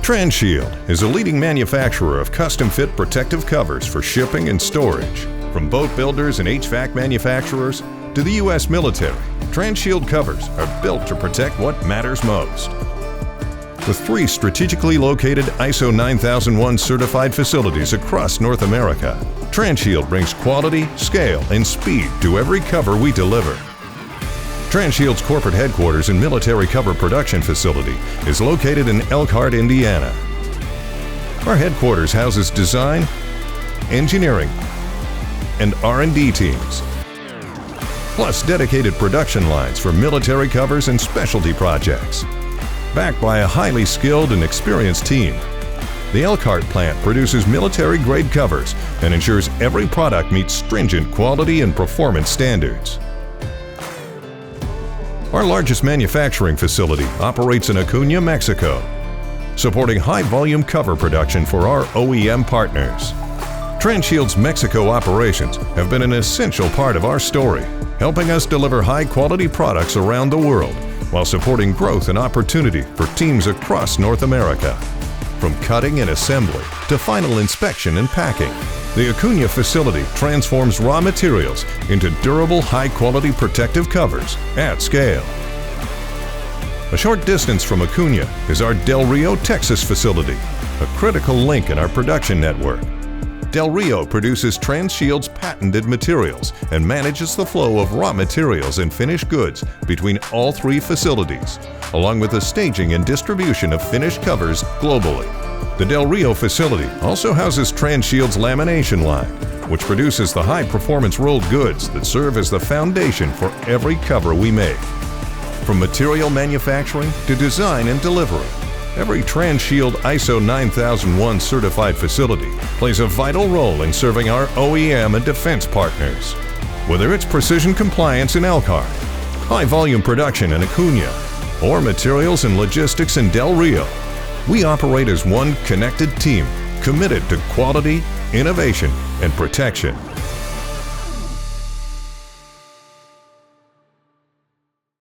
Transhield is a leading manufacturer of custom-fit protective covers for shipping and storage. From boat builders and HVAC manufacturers to the U.S. military, Transhield covers are built to protect what matters most. With 3 strategically located ISO 9001 certified facilities across North America, Transhield brings quality, scale, and speed to every cover we deliver. Transhield's corporate headquarters and military cover production facility is located in Elkhart, Indiana. Our headquarters houses design, engineering, and R&D teams, plus dedicated production lines for military covers and specialty projects. Backed by a highly skilled and experienced team, the Elkhart plant produces military-grade covers and ensures every product meets stringent quality and performance standards. Our largest manufacturing facility operates in Acuña, Mexico, supporting high-volume cover production for our OEM partners. Transhield's Mexico operations have been an essential part of our story, helping us deliver high-quality products around the world while supporting growth and opportunity for teams across North America. From cutting and assembly to final inspection and packing, the Acuña facility transforms raw materials into durable, high-quality protective covers at scale. A short distance from Acuña is our Del Rio, Texas facility, a critical link in our production network. Del Rio produces Transhield's patented materials and manages the flow of raw materials and finished goods between all 3 facilities, along with the staging and distribution of finished covers globally. The Del Rio facility also houses Transhield's Lamination line, which produces the high-performance rolled goods that serve as the foundation for every cover we make. From material manufacturing to design and delivery, every Transhield ISO 9001 certified facility plays a vital role in serving our OEM and defense partners. Whether it's precision compliance in Elkhart, high-volume production in Acuña, or materials and logistics in Del Rio, we operate as one connected team committed to quality, innovation, and protection.